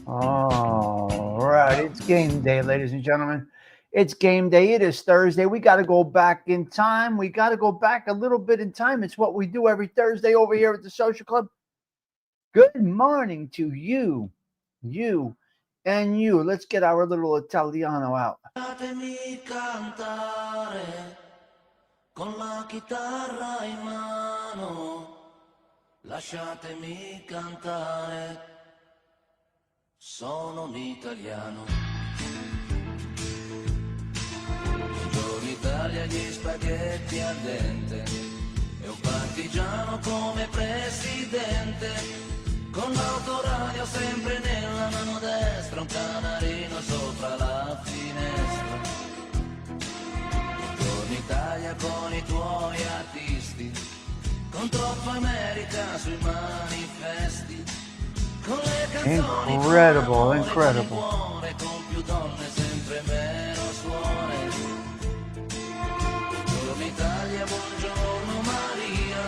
All right, it's game day, ladies and gentlemen. It's game day. It is Thursday. We got to go back in time. We got to go back a little bit in time. It's what we do every Thursday over here at the Social Club. Good morning to you, and you. Let's get our little Italiano out. Lasciatemi cantare con la chitarra in mano, lasciatemi cantare, sono un italiano. Buongiorno Italia, gli spaghetti al dente, e un partigiano come presidente, con l'autoradio sempre nella mano destra, un canarino sopra la finestra. Buongiorno Italia con i tuoi artisti, con troppa America sui manifesti, con le canzoni Incredible. cuore, con più donne sempre meno suore. Buongiorno Italia, buongiorno Maria,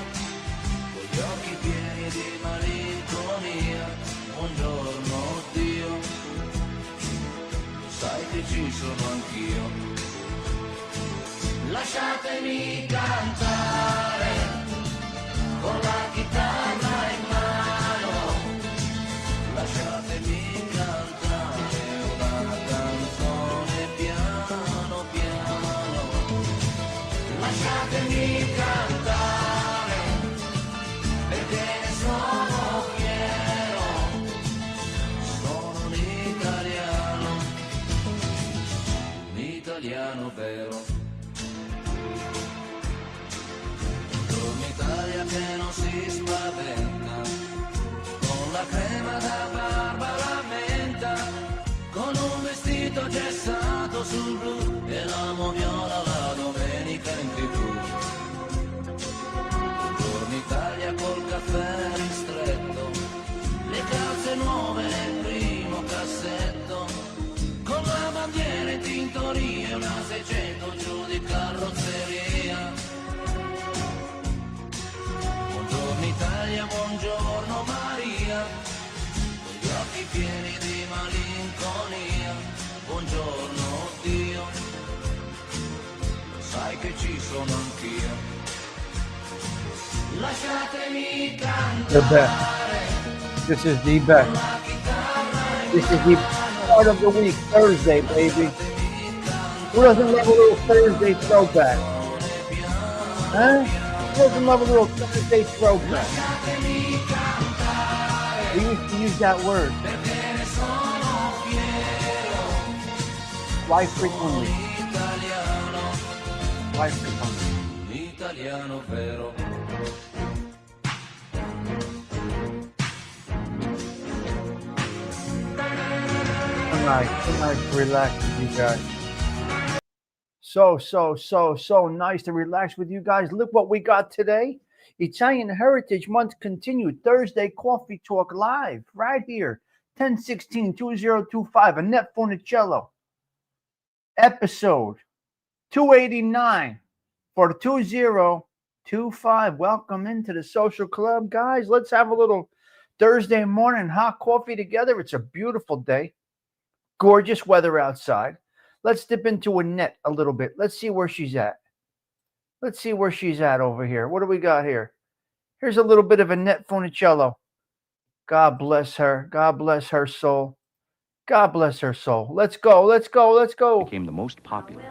con gli occhi pieni di malinconia. Buongiorno Dio, sai che ci sono anch'io. Lasciatemi cantare pieni di malinconia. Buongiorno Dio, sai che ci sono anch'io. Lasciatemi The best. cantare. This is the best. This is the part of the week, Thursday, baby. Who doesn't love a little Thursday throwback? Huh? Who doesn't love a little Thursday throwback? We used to use that word. Why frequently? Why frequently? Italiano vero. Nice to relax with you guys. So nice to relax with you guys. Look what we got today. Italian Heritage Month continued. Thursday Coffee Talk live right here. 10/16/2025. Annette Funicello. Episode 289 for 2025. Welcome into the social club, guys. Let's have a little Thursday morning hot coffee together. It's a beautiful day. Gorgeous weather outside. Let's dip into Annette a little bit. Let's see where she's at. Let's see where she's at over here. What do we got here? Here's a little bit of Annette Funicello. God bless her. God bless her soul. God bless her soul. Let's go. Let's go. Let's go. Became the most popular.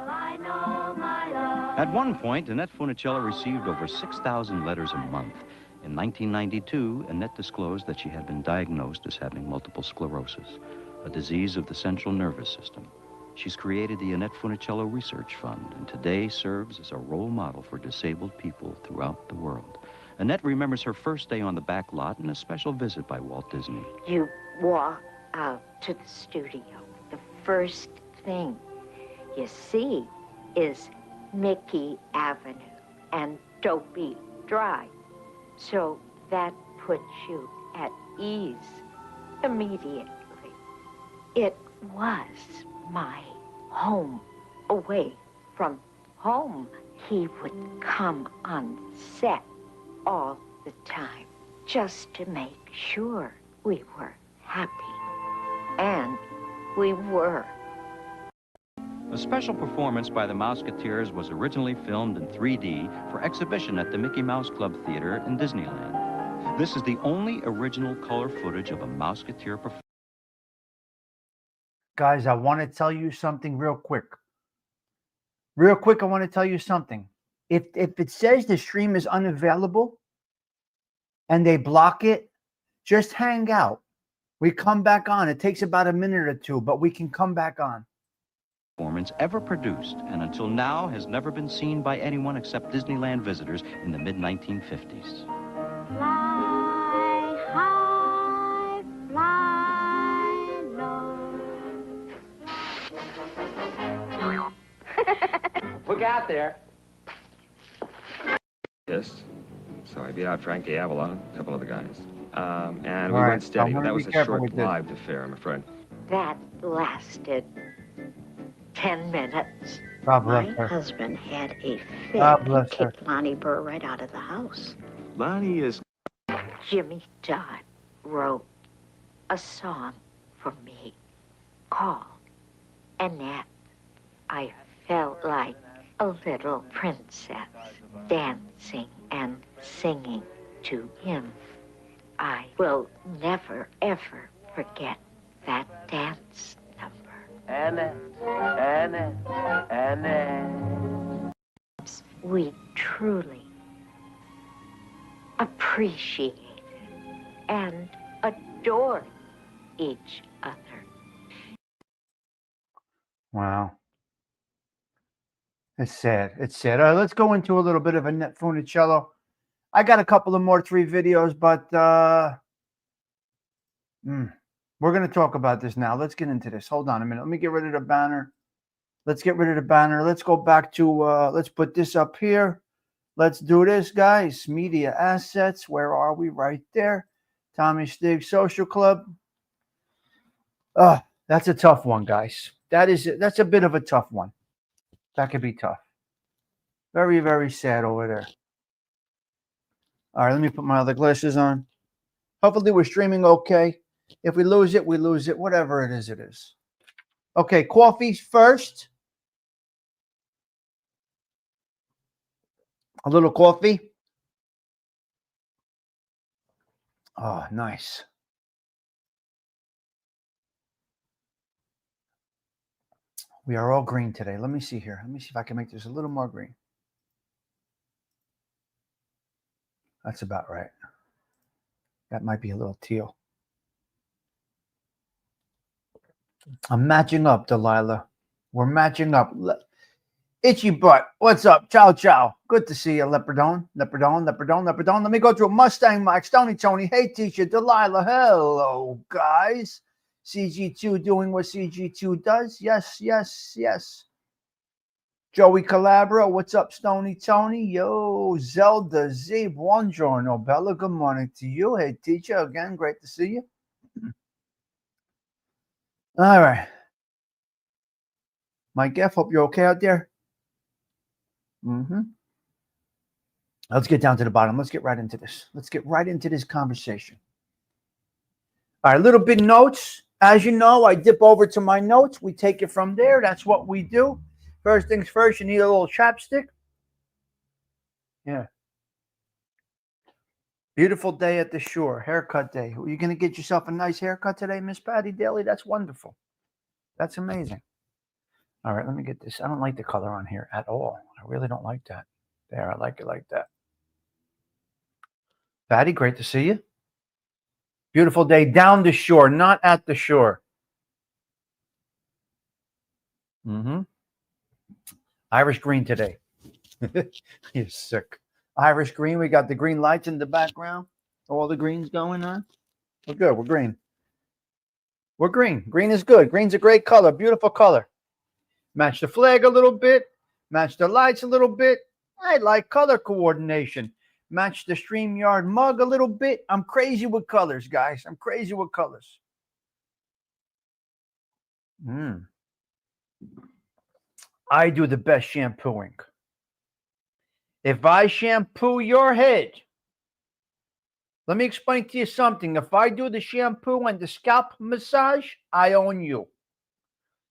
At one point, Annette Funicello received over 6,000 letters a month. In 1992, Annette disclosed that she had been diagnosed as having multiple sclerosis, a disease of the central nervous system. She's created the Annette Funicello Research Fund and today serves as a role model for disabled people throughout the world. Annette remembers her first day on the back lot and a special visit by Walt Disney. You walk out to the studio. The first thing you see is Mickey Avenue and Dopey Drive. So that puts you at ease immediately. It was my home. Away from home, he would come on set all the time just to make sure we were happy. And we were. A special performance by the Mouseketeers was originally filmed in 3D for exhibition at the Mickey Mouse Club Theater in Disneyland. This is the only original color footage of a Mouseketeer performance. Guys, I want to tell you something real quick. Real quick, I want to tell you something. If it says the stream is unavailable and they block it, just hang out. We come back on. It takes about a minute or two, but we can come back on. Performance ever produced, and until now has never been seen by anyone except Disneyland visitors in the mid-1950s. Fly high, fly low. Look out there. Yes. So I beat out Frankie Avalon, a couple of the guys. And we All right, went steady, I'm but gonna that be was a careful with this. short-lived affair, I'm afraid. That lasted 10 minutes. God My bless her. husband had a fit God and bless her. kicked Lonnie Burr right out of the house. Lonnie is... Jimmy Dodd wrote a song for me called Annette. I felt like a little princess dancing and singing to him. I will never, ever forget that dance number. Annette, Annette, Annette. We truly appreciated and adored each other. Wow. It's sad. It's sad. All right, let's go into a little bit of Annette Funicello. I got a couple of more 3 videos, but we're going to talk about this now. Let's get into this. Hold on a minute. Let me get rid of the banner. Let's get rid of the banner. Let's go back to, let's put this up here. Let's do this, guys. Media assets. Where are we? Right there. Tommy Stigs Social Club. That's a tough one, guys. That's a bit of a tough one. That could be tough. Very, very sad over there. All right, let me put my other glasses on. Hopefully we're streaming okay. If we lose it, we lose it. Whatever it is, it is. Okay, Kawfee first. A little coffee. Oh, nice. We are all green today. Let me see here. Let me see if I can make this a little more green. That's about right. That might be a little teal. I'm matching up, Delilah. We're matching up. Itchy butt. What's up? Ciao, ciao. Good to see you, Leopardon. Leopardon. Let me go through Mustang Mike, Stony Tony. Hey, teacher, Delilah. Hello, guys. CG2 doing what CG2 does. Yes. Joey Calabro. What's up, Stony Tony? Yo, Zelda Z. Buongiorno, Bella. Good morning to you. Hey, teacher. Again, great to see you. All right. Mike F., hope you're okay out there. Let's get down to the bottom. Let's get right into this. Let's get right into this conversation. All right, little bit notes. As you know, I dip over to my notes. We take it from there. That's what we do. First things first, you need a little chapstick. Yeah. Beautiful day at the shore. Haircut day. Are you going to get yourself a nice haircut today, Miss Patty Daly? That's wonderful. That's amazing. All right, let me get this. I don't like the color on here at all. I really don't like that. There, I like it like that. Patty, great to see you. Beautiful day down the shore, not at the shore. Irish green today. You're sick. Irish green. We got the green lights in the background. All the greens going on. We're good. We're green. We're green. Green is good. Green's a great color. Beautiful color. Match the flag a little bit. Match the lights a little bit. I like color coordination. Match the StreamYard mug a little bit. I'm crazy with colors, guys. I'm crazy with colors. I do the best shampooing. If I shampoo your head, let me explain to you something. If I do the shampoo and the scalp massage, I own you.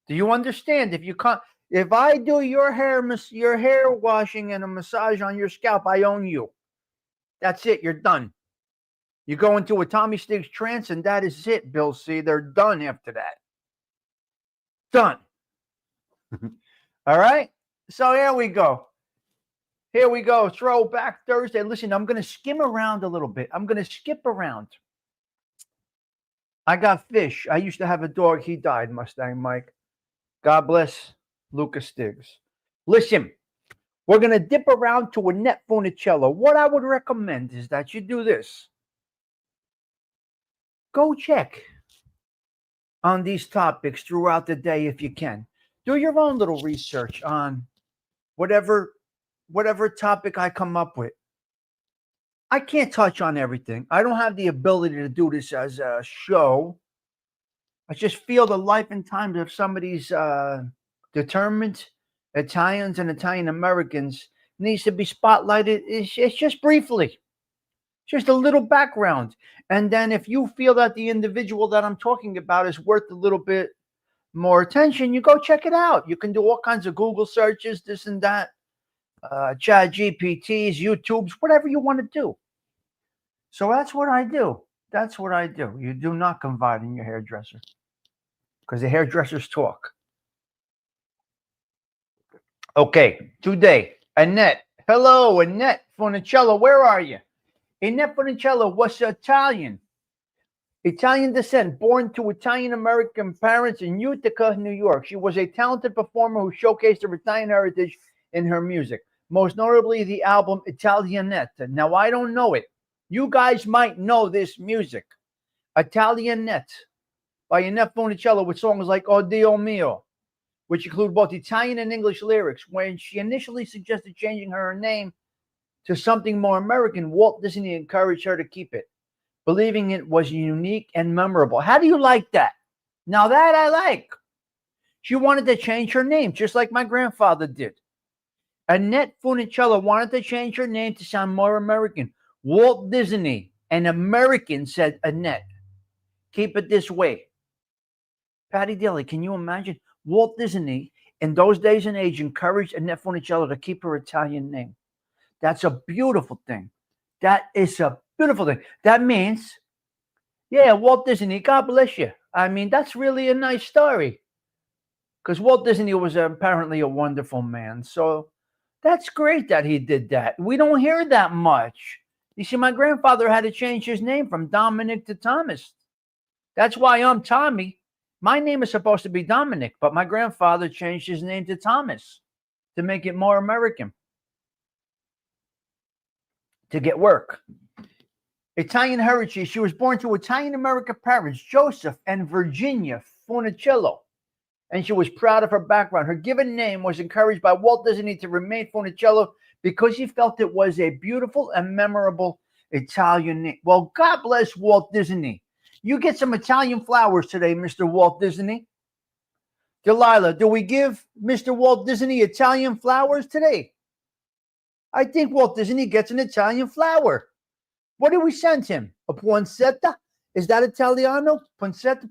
Do you understand? If I do your hair washing and a massage on your scalp, I own you. That's it. You're done. You go into a Tommy Stigs trance, and that is it, Bill C. They're done after that. Done. All right? So here we go. Here we go. Throwback Thursday. Listen, I'm going to skim around a little bit. I'm going to skip around. I got fish. I used to have a dog. He died, Mustang Mike. God bless Lucas Stigs. Listen, we're going to dip around to Annette Funicello. What I would recommend is that you do this. Go check on these topics throughout the day if you can. Do your own little research on whatever topic I come up with. I can't touch on everything. I don't have the ability to do this as a show. I just feel the life and times of some of these determined Italians and Italian Americans needs to be spotlighted. It's just briefly, just a little background. And then if you feel that the individual that I'm talking about is worth a little bit more attention, you go check it out. You can do all kinds of Google searches, this and that, Chat GPTs, YouTubes, whatever you want to do. So that's what I do. That's what I do. You do not confide in your hairdresser because the hairdressers talk. Okay, today, Annette. Hello, Annette Funicello. Where are you? Annette Funicello was Italian descent, born to Italian-American parents in Utica, New York. She was a talented performer who showcased her Italian heritage in her music, most notably the album Italianette. Now, I don't know it. You guys might know this music. Italianette by Annette Funicello with songs like Oh Dio Mio, which include both Italian and English lyrics. When she initially suggested changing her name to something more American, Walt Disney encouraged her to keep it, believing it was unique and memorable. How do you like that? Now that I like. She wanted to change her name, just like my grandfather did. Annette Funicello wanted to change her name to sound more American. Walt Disney, an American, said, Annette, keep it this way. Patty Daly, can you imagine? Walt Disney, in those days and age, encouraged Annette Funicello to keep her Italian name. That's a beautiful thing. That is a beautiful thing. That means, yeah, Walt Disney, God bless you. I mean, that's really a nice story. Because Walt Disney was apparently a wonderful man. So that's great that he did that. We don't hear that much. You see, my grandfather had to change his name from Dominic to Thomas. That's why I'm Tommy. My name is supposed to be Dominic, but my grandfather changed his name to Thomas to make it more American, to get work. Italian heritage. She was born to Italian-American parents, Joseph and Virginia Funicello, and she was proud of her background. Her given name was encouraged by Walt Disney to remain Funicello because he felt it was a beautiful and memorable Italian name. Well, God bless Walt Disney. You get some Italian flowers today, Mr. Walt Disney. Delilah, do we give Mr. Walt Disney Italian flowers today? I think Walt Disney gets an Italian flower. What do we send him? A poinsettia? Is that Italiano? Poinsettia,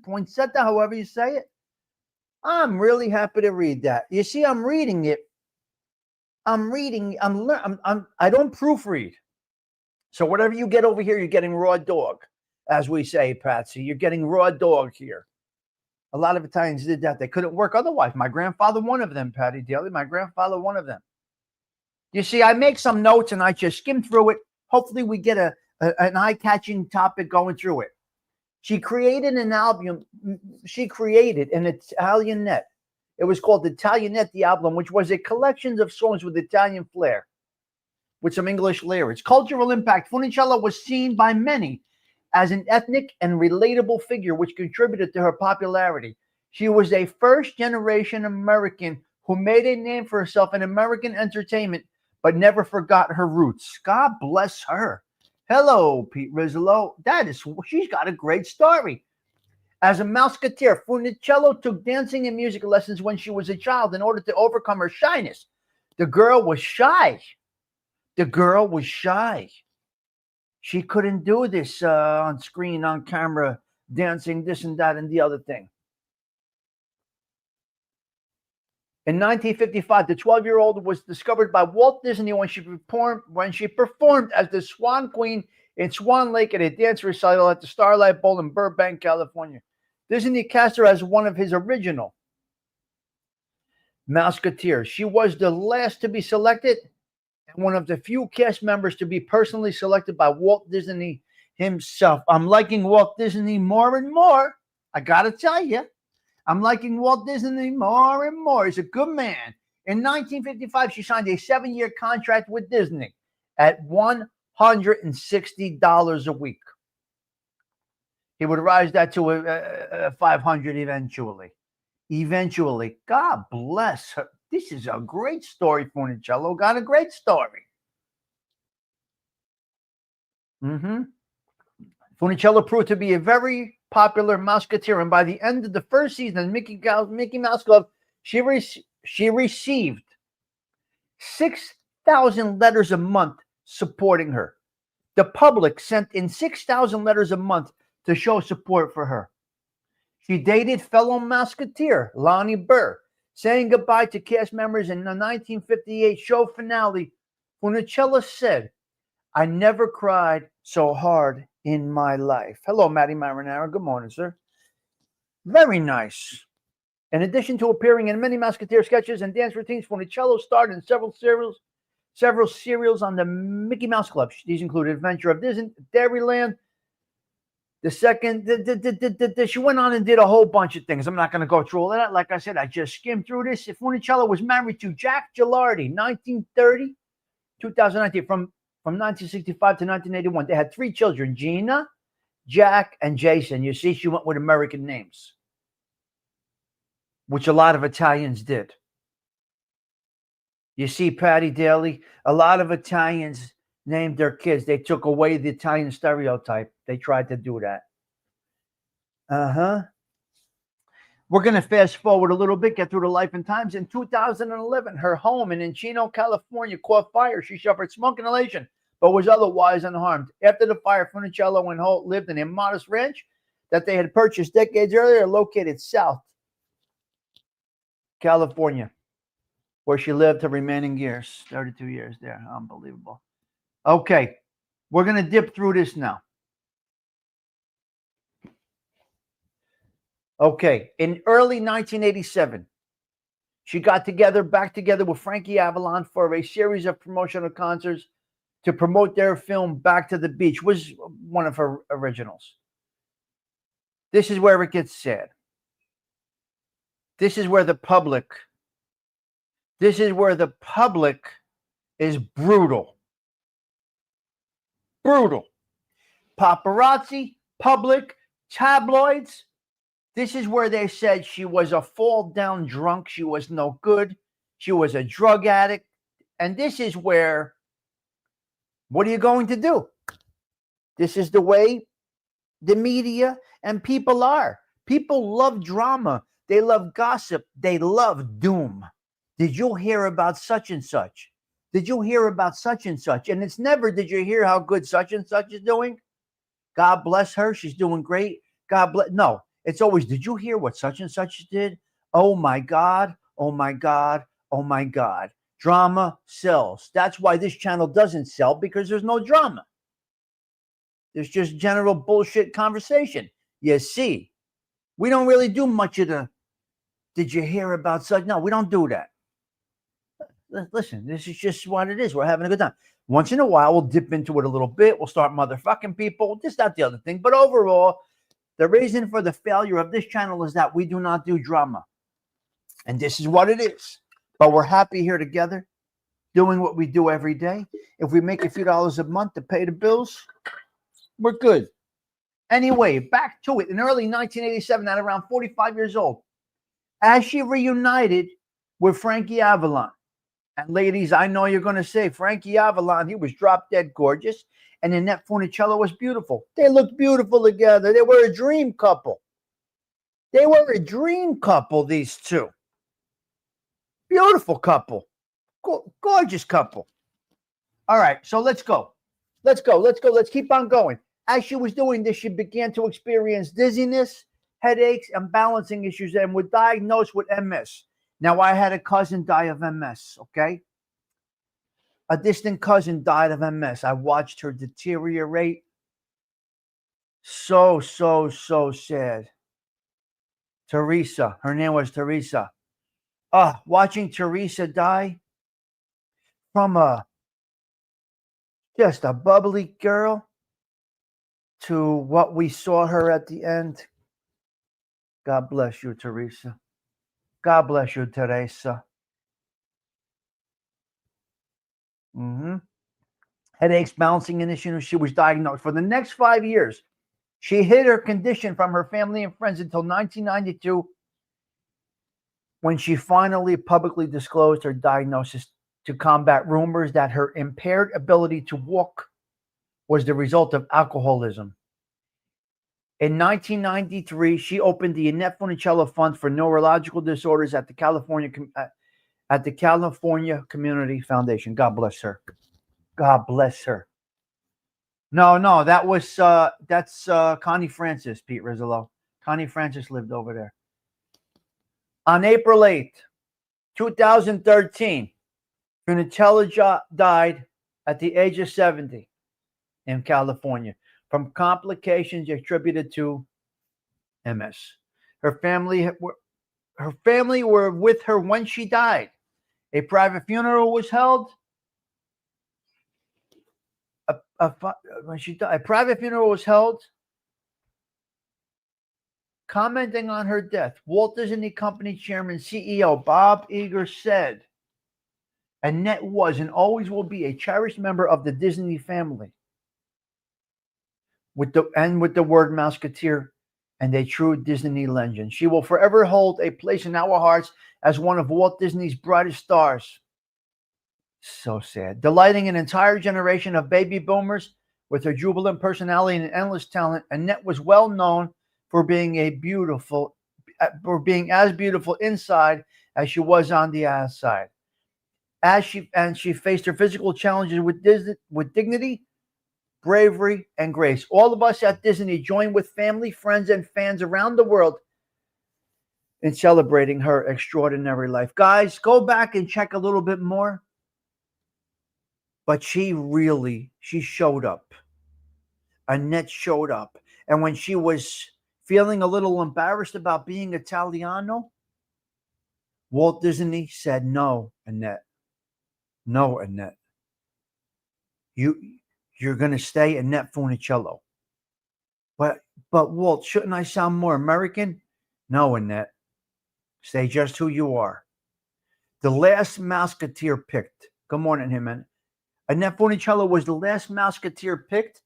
however you say it. I'm really happy to read that. You see, I'm reading it. I don't proofread. So whatever you get over here, you're getting raw dog, as we say, Patsy. You're getting raw dog here. A lot of Italians did that. They couldn't work otherwise. My grandfather, one of them, Patty Daly. My grandfather, one of them. You see, I make some notes and I just skim through it. Hopefully we get an eye-catching topic going through it. She created an album. She created an Italianette. It was called Italianette, the album, which was a collection of songs with Italian flair, with some English lyrics. Cultural impact. Funicello was seen by many as an ethnic and relatable figure, which contributed to her popularity. She was a first-generation American who made a name for herself in American entertainment, but never forgot her roots. God bless her. Hello, Pete Rizzo. She's got a great story. As a Musketeer, Funicello took dancing and music lessons when she was a child in order to overcome her shyness. The girl was shy. She couldn't do this on screen, on camera, dancing, this and that and the other thing. In 1955, the 12-year-old was discovered by Walt Disney when she performed as the Swan Queen in Swan Lake at a dance recital at the Starlight Bowl in Burbank, California. Disney cast her as one of his original Musketeers. She was the last to be selected and one of the few cast members to be personally selected by Walt Disney himself. I'm liking Walt Disney more and more. I got to tell you. I'm liking Walt Disney more and more. He's a good man. In 1955, she signed a 7-year contract with Disney at $160 a week. He would rise that to $500 eventually. God bless her. This is a great story, Funicello. Got a great story. Funicello proved to be a very popular Musketeer, and by the end of the first season of Mickey Mouse Club, she received 6,000 letters a month supporting her. The public sent in 6,000 letters a month to show support for her. She dated fellow Musketeer Lonnie Burr, saying goodbye to cast members in the 1958 show finale. Funicello said, "I never cried so hard in my life." Hello, Matty Marinara. Good morning, sir. Very nice. In addition to appearing in many Musketeer sketches and dance routines, Funicello starred in several serials on the Mickey Mouse Club. These included Adventure of Disney, Dairyland. The second, she went on and did a whole bunch of things. I'm not going to go through all of that. Like I said, I just skimmed through this. Funicello was married to Jack Gilardi, 1930, 2019, from 1965 to 1981. They had 3 children, Gina, Jack, and Jason. You see, she went with American names, which a lot of Italians did. You see, Patty Daly, a lot of Italians named their kids. They took away the Italian stereotype. They tried to do that. We're going to fast forward a little bit, get through the life and times. In 2011, her home in Encino, California caught fire. She suffered smoke inhalation, but was otherwise unharmed. After the fire, Funicello and Holt lived in a modest ranch that they had purchased decades earlier are located South California, where she lived her remaining years, 32 years there. Unbelievable. Okay, we're going to dip through this now. Okay, in early 1987, she got back together with Frankie Avalon for a series of promotional concerts to promote their film Back to the Beach, was one of her originals. This is where it gets sad. This is where the public is brutal. Brutal. Paparazzi, public, tabloids. This is where they said she was a fall-down drunk. She was no good. She was a drug addict. And this is where, what are you going to do? This is the way the media and people are. People love drama. They love gossip. They love doom. Did you hear about such and such? Did you hear about such and such? And it's never, did you hear how good such and such is doing? God bless her. She's doing great. God bless. No, it's always, did you hear what such and such did? Oh my God. Oh my God. Oh my God. Drama sells. That's why this channel doesn't sell, because there's no drama. There's just general bullshit conversation. You see, we don't really do much of the, did you hear about such? No, we don't do that. Listen, this is just what it is. We're having a good time. Once in a while, we'll dip into it a little bit. We'll start motherfucking people. This, that, the other thing. But overall, the reason for the failure of this channel is that we do not do drama. And this is what it is. But we're happy here together, doing what we do every day. If we make a few dollars a month to pay the bills, we're good. Anyway, back to it. In early 1987, at around 45 years old, as she reunited with Frankie Avalon. And ladies, I know you're going to say, Frankie Avalon, he was drop dead gorgeous. And Annette Funicello was beautiful. They looked beautiful together. They were a dream couple. They were a dream couple, these two. Beautiful couple. Gorgeous couple. All right, so let's go. Let's go. Let's go. Let's keep on going. As she was doing this, she began to experience dizziness, headaches, and balancing issues, and was diagnosed with MS. Now, I had a cousin die of MS, okay? A distant cousin died of MS. I watched her deteriorate. So sad. Teresa. Her name was Teresa. Watching Teresa die from just a bubbly girl to what we saw her at the end. God bless you, Teresa. God bless you, Teresa. Headaches, bouncing issues. She was diagnosed. For the next 5 years, she hid her condition from her family and friends until 1992, when she finally publicly disclosed her diagnosis to combat rumors that her impaired ability to walk was the result of alcoholism. In 1993, she opened the Annette Funicello Fund for Neurological Disorders at the California Community Foundation. God bless her. God bless her. No, that was that's Connie Francis, Pete Rizzolo. Connie Francis lived over there. On April 8th, 2013, Funicello died at the age of 70 in California from complications attributed to MS. Her family were with her when she died. A private funeral was held. When she died, a private funeral was held. Commenting on her death, Walt Disney Company Chairman CEO Bob Iger said, Annette was and always will be a cherished member of the Disney family, with the word Mouseketeer and a true Disney legend. She will forever hold a place in our hearts as one of Walt Disney's brightest stars. So sad. Delighting an entire generation of baby boomers with her jubilant personality and endless talent, Annette was well known for being as beautiful inside as she was on the outside. As she faced her physical challenges with dignity, bravery, and grace. All of us at Disney join with family, friends, and fans around the world in celebrating her extraordinary life. Guys, go back and check a little bit more. But she showed up. Annette showed up. And when she was feeling a little embarrassed about being Italiano, Walt Disney said, no, Annette. No, Annette. You're going to stay Annette Funicello. But Walt, shouldn't I sound more American? No, Annette. Stay just who you are. The last Mouseketeer picked. Good morning, him, man. Annette Funicello was the last Mouseketeer picked,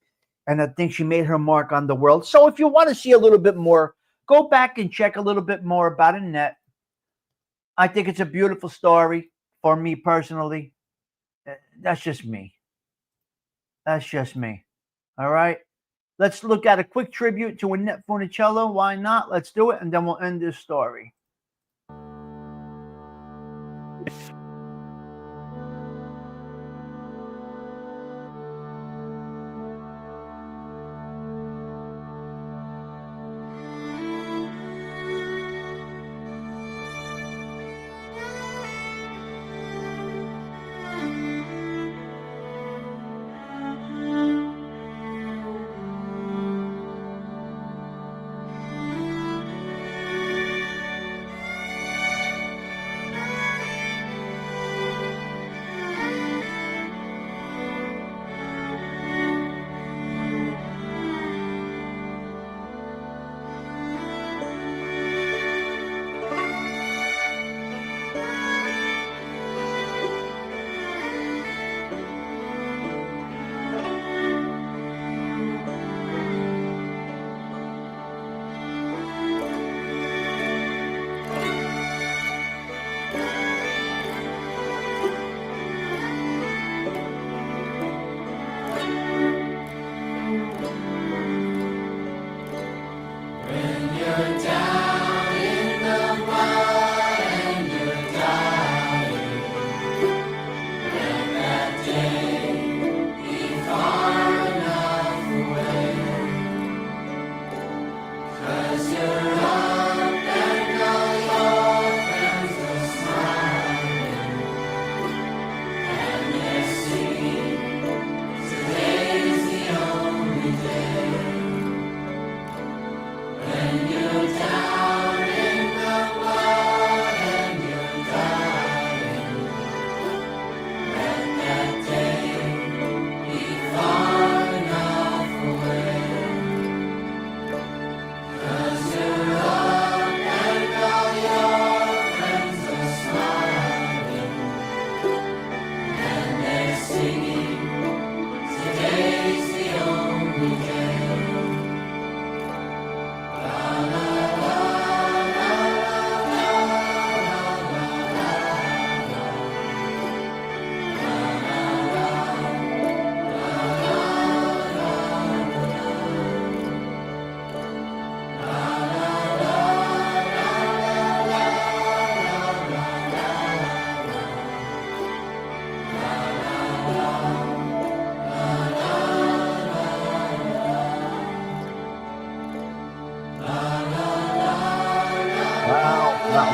and I think she made her mark on the world. So if you want to see a little bit more, go back and check a little bit more about Annette. I think it's a beautiful story for me personally. That's just me. That's just me. All right. Let's look at a quick tribute to Annette Funicello. Why not? Let's do it, and then we'll end this story.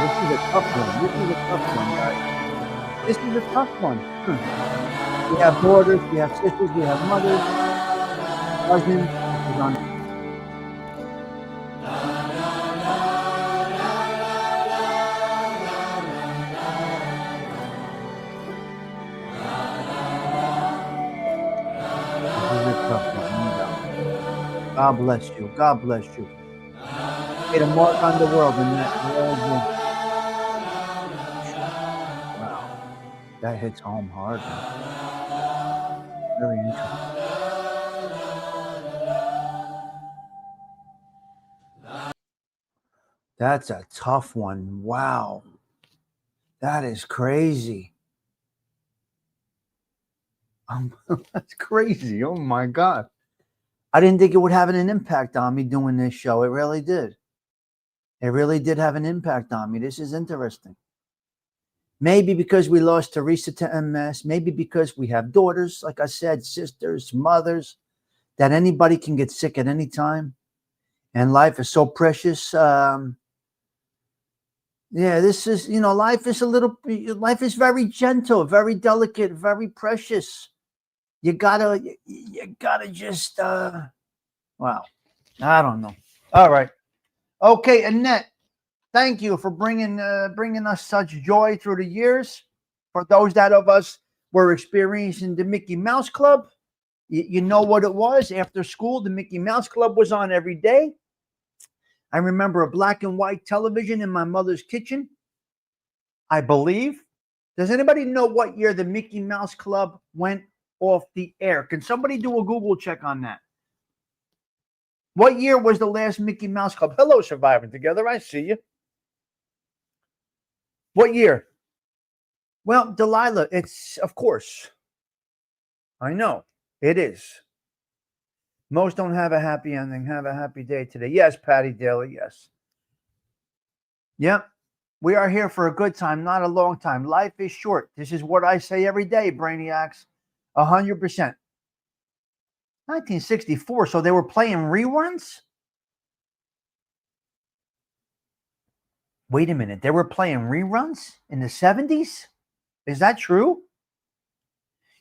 This is a tough one. This is a tough one, guys. This is a tough one. We have daughters, we have sisters, we have mothers, cousins. This is on. This is a tough one. No doubt. God bless you. God bless you. Made a mark on the world in that. Wow, that hits home hard. Very interesting. That's a tough one. Wow, that is crazy. That's crazy. Oh my God. I didn't think it would have an impact on me doing this show. It really did. It really did have an impact on me. This is interesting. Maybe because we lost Teresa to MS. Maybe because we have daughters, like I said, sisters, mothers, that anybody can get sick at any time, and life is so precious. Yeah, this is, life is very gentle, very delicate, very precious. You gotta just, wow. I don't know. All right. Okay, Annette, thank you for bringing us such joy through the years. For those that of us were experiencing the Mickey Mouse Club, you know what it was. After school, the Mickey Mouse Club was on every day. I remember a black and white television in my mother's kitchen, I believe. Does anybody know what year the Mickey Mouse Club went off the air? Can somebody do a Google check on that? What year was the last Mickey Mouse Club? Hello, Surviving Together. I see you. What year? Well, Delilah, it's, of course. I know. It is. Most don't have a happy ending. Have a happy day today. Yes, Patty Daly, yes. Yep. We are here for a good time, not a long time. Life is short. This is what I say every day, Brainiacs. 100%. 1964, so they were playing reruns? Wait a minute. They were playing reruns in the 70s? Is that true?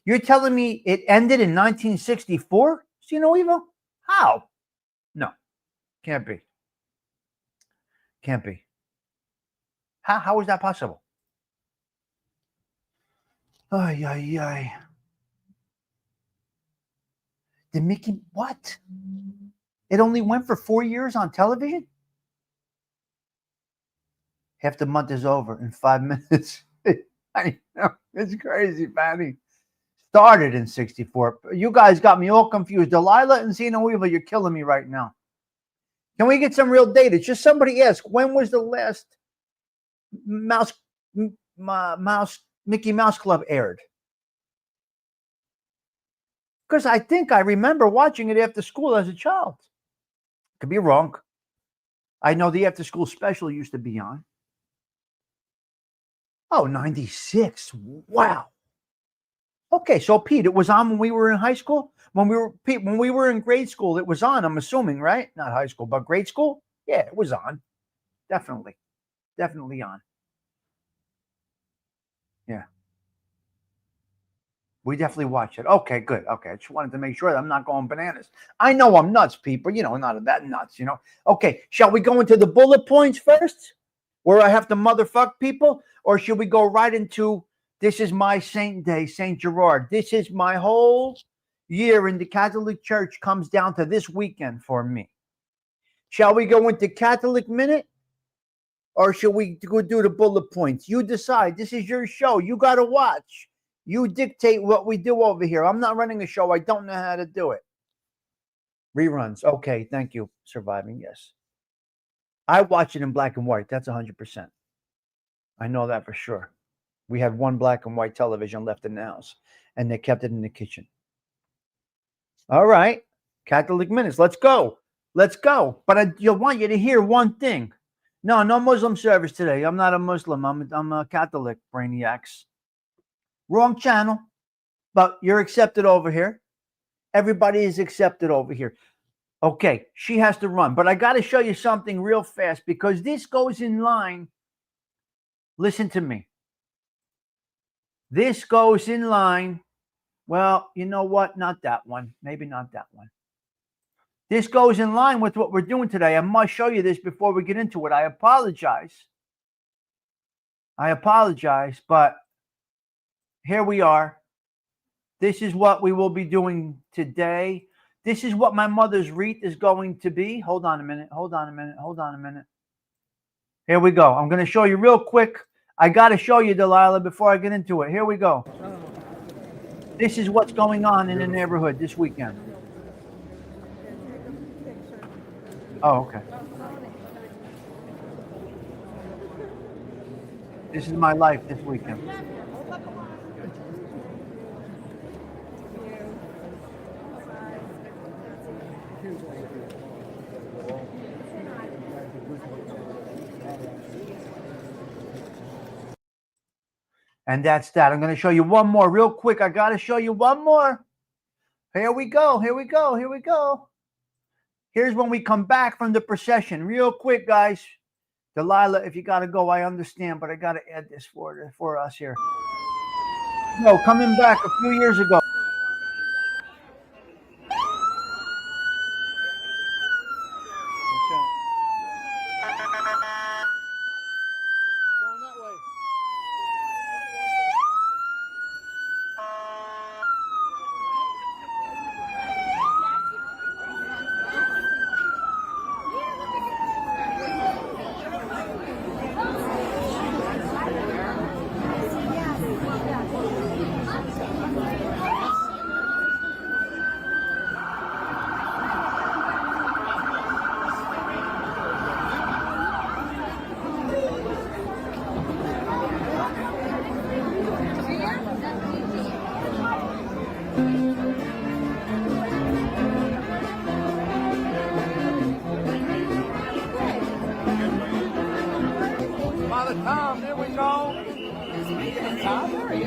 You're telling me it ended in 1964? See no evil? How? No. Can't be. Can't be. How is that possible? Ay, ay, ay. The Mickey, what? It only went for 4 years on television? Half the month is over in 5 minutes. I know. It's crazy, Patty. Started in 64. You guys got me all confused. Delilah and Zena Weaver, you're killing me right now. Can we get some real data? Just somebody ask, when was the last Mickey Mouse Club aired? Because I think I remember watching it after school as a child. Could be wrong. I know the after school special used to be on. Oh, 96. Wow. Okay, so Pete, it was on when we were in high school? When we were in grade school, it was on, I'm assuming, right? Not high school, but grade school? Yeah, it was on. Definitely. Definitely on. Yeah. We definitely watched it. Okay, good. Okay, I just wanted to make sure that I'm not going bananas. I know I'm nuts, people. Not that nuts, Okay, shall we go into the bullet points first? Where I have to motherfuck people? Or should we go right into, this is my saint day, St. Gerard. This is my whole year in the Catholic Church comes down to this weekend for me. Shall we go into Catholic Minute? Or should we go do the bullet points? You decide. This is your show. You got to watch. You dictate what we do over here. I'm not running a show. I don't know how to do it. Reruns. Okay, thank you. Surviving, yes. I watch it in black and white. That's 100%. I know that for sure. We had one black and white television left in the house, and they kept it in the kitchen. All right. Catholic Minutes. Let's go. Let's go. But I want you to hear one thing. No Muslim service today. I'm not a Muslim. I'm a Catholic, Brainiacs. Wrong channel, but you're accepted over here. Everybody is accepted over here. Okay, she has to run, but I got to show you something real fast because this goes in line. Listen to me. This goes in line. Well, you know what? Not that one. Maybe not that one. This goes in line with what we're doing today. I must show you this before we get into it. I apologize. But here we are. This is what we will be doing today. This is what my mother's wreath is going to be. Hold on a minute. Here we go. I'm going to show you real quick. I got to show you, Delilah, before I get into it. Here we go. This is what's going on in the neighborhood this weekend. Oh, okay. This is my life this weekend. And that's that. I'm going to show you one more real quick. I got to show you one more. Here we go. Here we go. Here we go. Here's when we come back from the procession. Real quick, guys. Delilah, if you got to go, I understand, but I got to add this for us here. No, coming back a few years ago. Father Tom, there we go. Tom, there he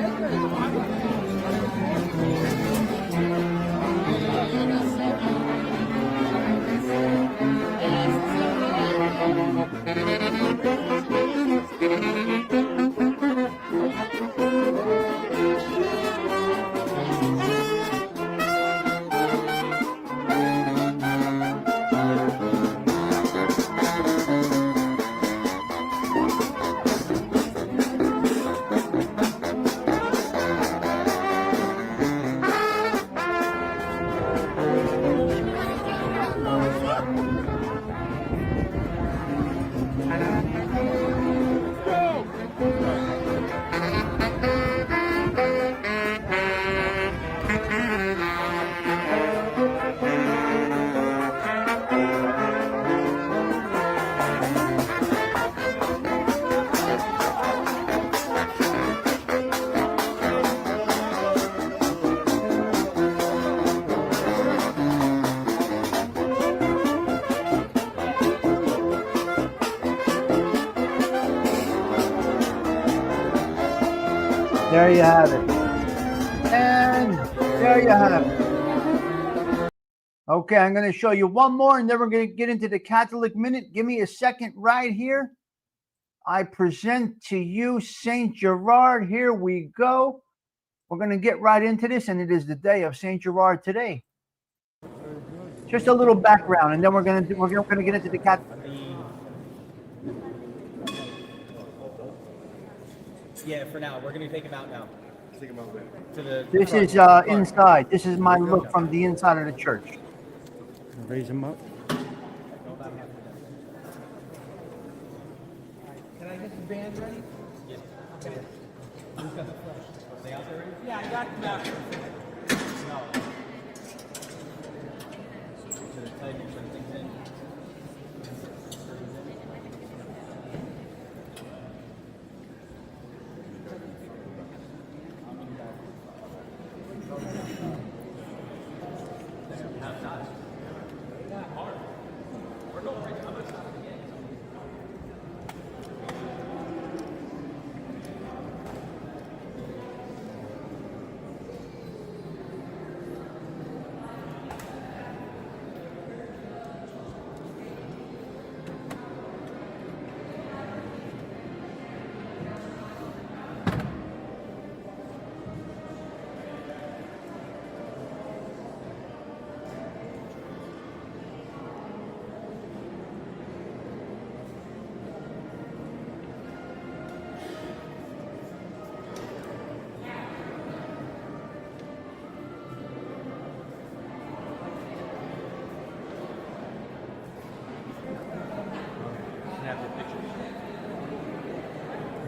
There you have it. And there you have it. Okay, I'm going to show you one more, and then we're going to get into the Catholic Minute. Give me a second right here. I present to you St. Gerard. Here we go. We're going to get right into this, and it is the day of St. Gerard today. Just a little background, and then we're going to get into the Catholic. Yeah, for now. We're going to take him out now. Take him out to the. This is inside. This is my look from the inside of the church. Raise him up. Can I get the band ready? Yeah. Okay. Who's got the flash? Are they out there ready? Yeah, I got them out here. No. Should I tell you to put things in?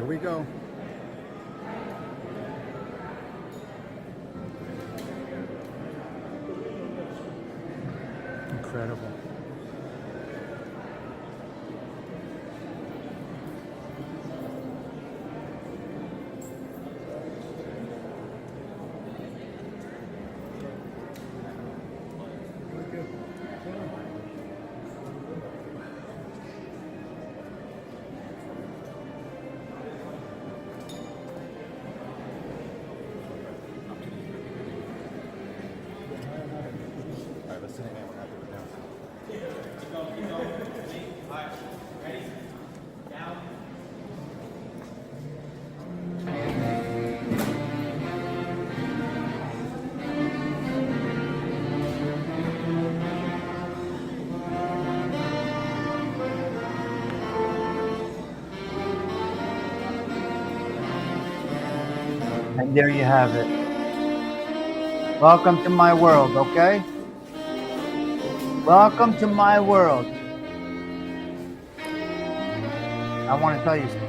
Here we go. Incredible. And there you have it. Welcome to my world, okay? Welcome to my world. I want to tell you something.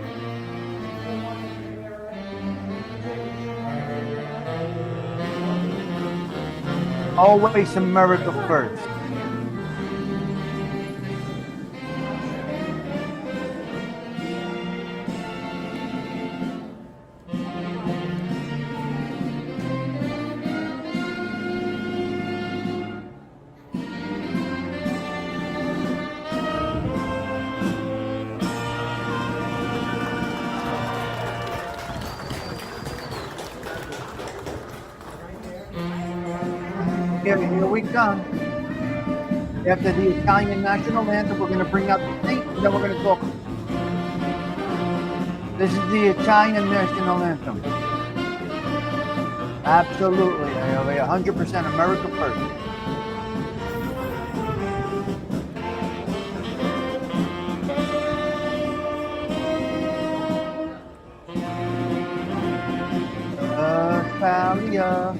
Always America first. Here we come. After the Italian national anthem, we're going to bring out the thing, and then we're going to talk. This is the Italian national anthem. Absolutely. 100% America first. Italia.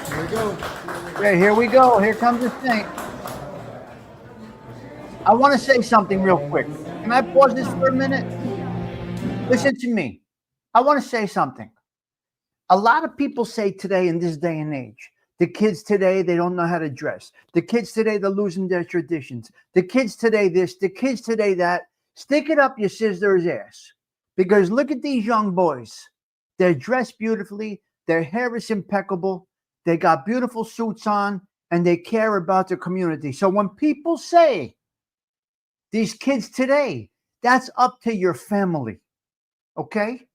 Here we go. Okay, here we go. Here comes the thing. I want to say something real quick. Can I pause this for a minute? Listen to me. I want to say something. A lot of people say today, in this day and age, the kids today, they don't know how to dress. The kids today, they're losing their traditions. The kids today this, the kids today that. Stick it up your sister's ass. Because look at these young boys. They're dressed beautifully. Their hair is impeccable. They got beautiful suits on, and they care about their community. So when people say, these kids today, that's up to your family. Okay?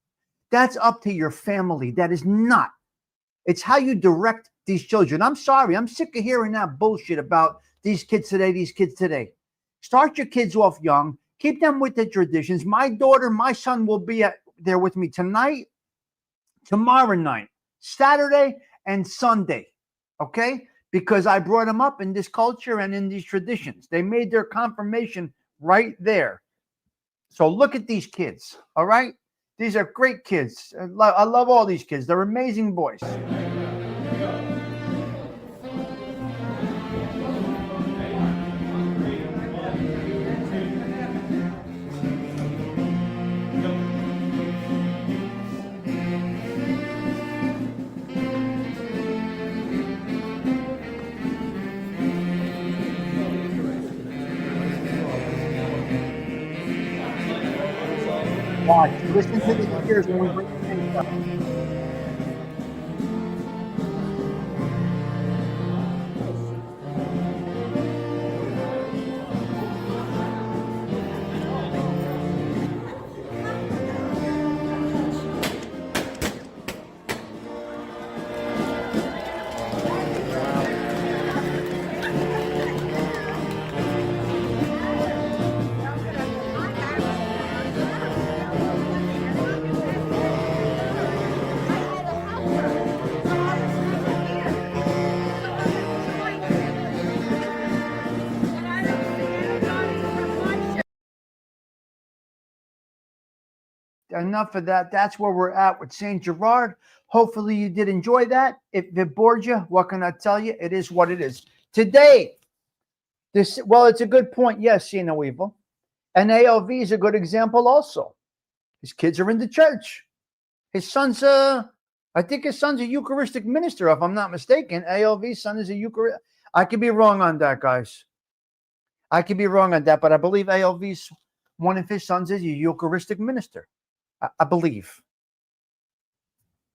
That's up to your family. That is not. It's how you direct these children. I'm sorry. I'm sick of hearing that bullshit about these kids today, these kids today. Start your kids off young. Keep them with the traditions. My daughter, my son will be there with me tonight, tomorrow night, Saturday, and Sunday. Okay? Because I brought them up in this culture and in these traditions. They made their confirmation right there. So look at these kids. All right? These are great kids. I love all these kids. They're amazing boys. Watch. Listen to the ears when we bring things up. Enough of that. That's where we're at with St. Gerard. Hopefully you did enjoy that. If it bored you, what can I tell you? It is what it is. Today, it's a good point. Yes, see no evil. And ALV is a good example also. His kids are in the church. His son's I think his son's a Eucharistic minister, if I'm not mistaken. ALV's son is a Eucharistic. I could be wrong on that, guys. I could be wrong on that, but I believe ALV's one of his sons is a Eucharistic minister. I believe.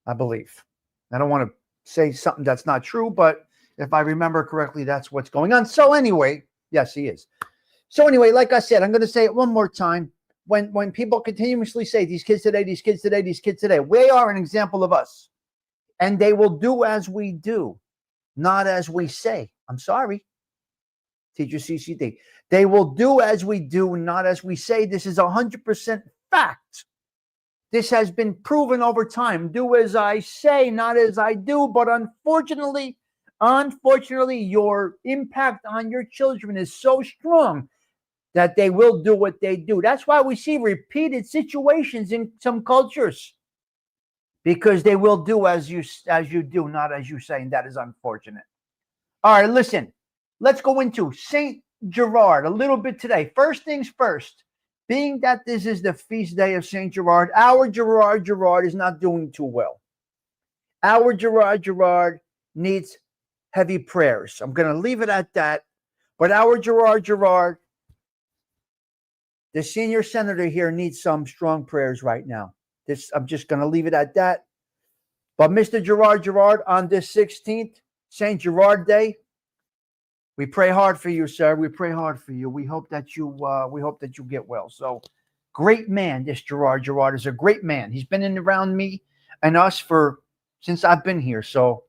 I don't want to say something that's not true, but if I remember correctly, that's what's going on. So anyway, yes, he is. So anyway, like I said, I'm going to say it one more time. When people continuously say these kids today, these kids today, these kids today, we are an example of us. And they will do as we do, not as we say. I'm sorry, teacher CCD. They will do as we do, not as we say. This is 100% fact. This has been proven over time. Do as I say, not as I do. But unfortunately, your impact on your children is so strong that they will do what they do. That's why we see repeated situations in some cultures, because they will do as you do, not as you say, and that is unfortunate. All right, listen. Let's go into Saint Gerard a little bit today. First things first. Being that this is the feast day of Saint Gerard, our Gerard is not doing too well. Our Gerard needs heavy prayers. I'm going to leave it at that. But our Gerard, the senior senator here, needs some strong prayers right now. I'm just going to leave it at that. But Mr. Gerard, on this 16th, Saint Gerard Day, we pray hard for you, sir. We pray hard for you. We hope that you get well. So, great man, this Gerard. Gerard is a great man. He's been in around me and us since I've been here. So,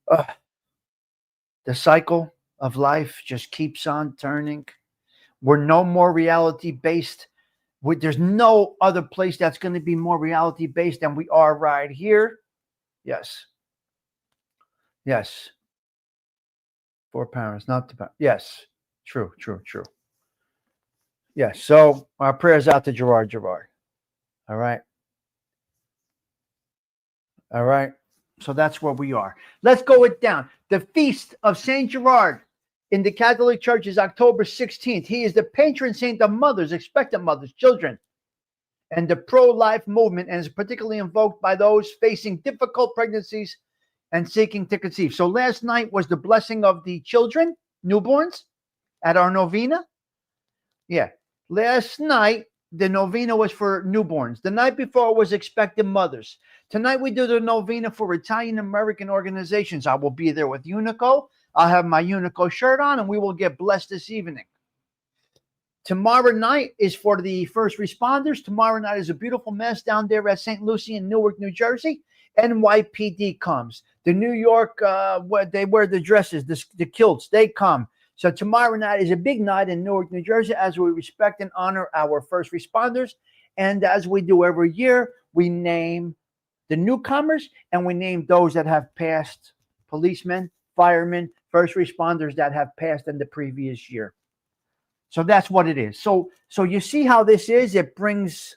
the cycle of life just keeps on turning. We're no more reality based. There's no other place that's going to be more reality based than we are right here. Yes. For parents, not the parents. Yes. True. Yes. So our prayers out to Gerard. All right. So that's where we are. Let's go it down. The feast of Saint Gerard in the Catholic Church is October 16th. He is the patron saint of mothers, expectant mothers, children, and the pro-life movement, and is particularly invoked by those facing difficult pregnancies and seeking to conceive. So last night was the blessing of the children, newborns, at our novena. Yeah. Last night, the novena was for newborns. The night before was expectant mothers. Tonight we do the novena for Italian-American organizations. I will be there with Unico. I'll have my Unico shirt on, and we will get blessed this evening. Tomorrow night is for the first responders. Tomorrow night is a beautiful mass down there at St. Lucie in Newark, New Jersey. NYPD comes. The New York, they wear the dresses, the kilts, they come. So tomorrow night is a big night in Newark, New Jersey, as we respect and honor our first responders. And as we do every year, we name the newcomers and we name those that have passed, policemen, firemen, first responders that have passed in the previous year. So that's what it is. So you see how this is. It brings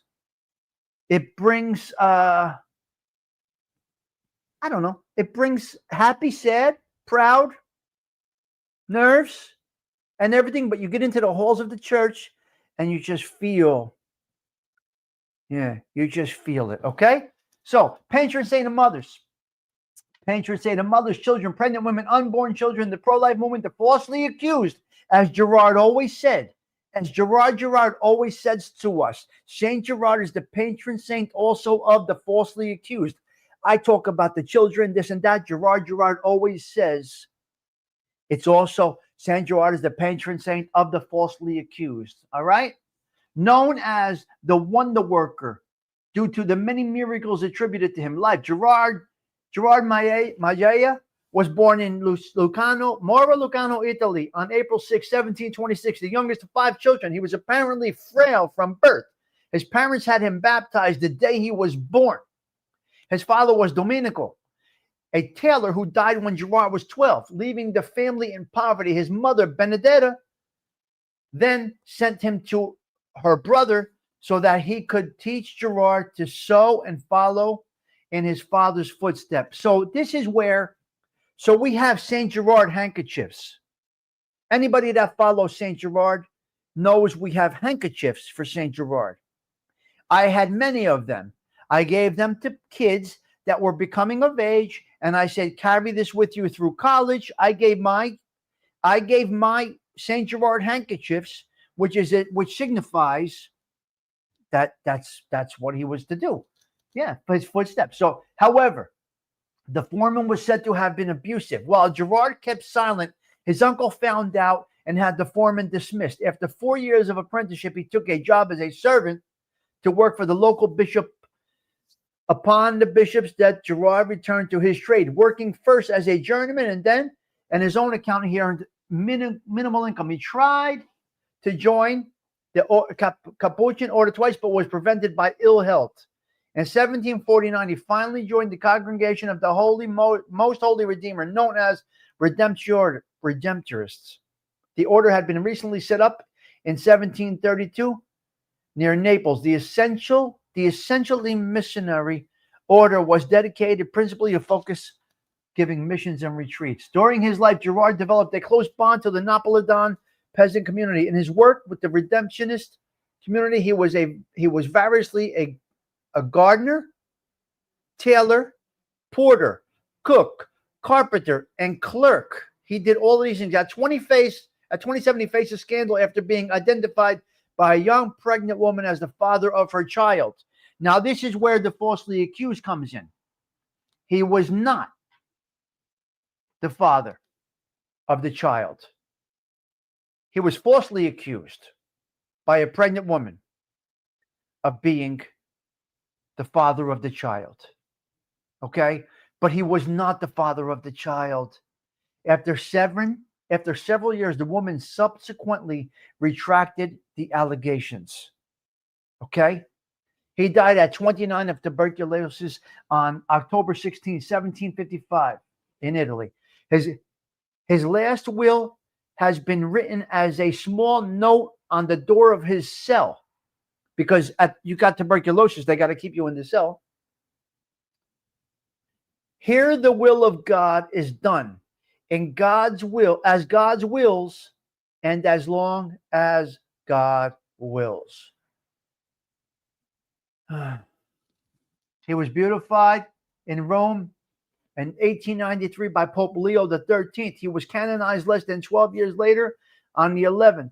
I don't know. It brings happy, sad, proud, nerves, and everything. But you get into the halls of the church and you just feel, you just feel it. Okay? So, patron saint of mothers. Patron saint of mothers, children, pregnant women, unborn children, the pro-life movement, the falsely accused, as Gerard always said. As Gerard always says to us, Saint Gerard is the patron saint also of the falsely accused. I talk about the children, this and that. Gerard always says it's also Saint Gerard is the patron saint of the falsely accused. All right? Known as the wonder worker due to the many miracles attributed to him. Like Gerard Maggia was born in Mora, Lucano, Italy on April 6, 1726, the youngest of 5 children. He was apparently frail from birth. His parents had him baptized the day he was born. His father was Domenico, a tailor who died when Gerard was 12, leaving the family in poverty. His mother, Benedetta, then sent him to her brother so that he could teach Gerard to sew and follow in his father's footsteps. So this is where, so we have Saint Gerard handkerchiefs. Anybody that follows Saint Gerard knows we have handkerchiefs for Saint Gerard. I had many of them. I gave them to kids that were becoming of age, and I said, carry this with you through college. I gave my Saint Gerard handkerchiefs, which signifies that's what he was to do. Yeah, for his footsteps. So, however, the foreman was said to have been abusive. While Gerard kept silent, his uncle found out and had the foreman dismissed. After 4 years of apprenticeship, he took a job as a servant to work for the local bishop Upon the bishop's death, Gerard returned to his trade, working first as a journeyman and then, on his own account, he earned minimal income. He tried to join the Capuchin order twice, but was prevented by ill health. In 1749, he finally joined the congregation of the Most Holy Redeemer, known as Redemptorists. The order had been recently set up in 1732 near Naples. The essentially missionary order was dedicated principally to focus giving missions and retreats. During his life, Gerard developed a close bond to the Napolitan peasant community. In his work with the Redemptionist community, he was variously a gardener, tailor, porter, cook, carpenter, and clerk. He did all of these things. At 27, he faced a scandal after being identified by a young pregnant woman as the father of her child. Now, this is where the falsely accused comes in. He was not the father of the child. He was falsely accused by a pregnant woman of being the father of the child. Okay? But he was not the father of the child. After several years, the woman subsequently retracted the allegations. Okay? He died at 29 of tuberculosis on October 16, 1755 in Italy. His last will has been written as a small note on the door of his cell, because you got tuberculosis, they got to keep you in the cell. Here the will of God is done in God's will, as God's wills, and as long as God wills. He was beatified in Rome in 1893 by Pope Leo XIII. He was canonized less than 12 years later on the 11th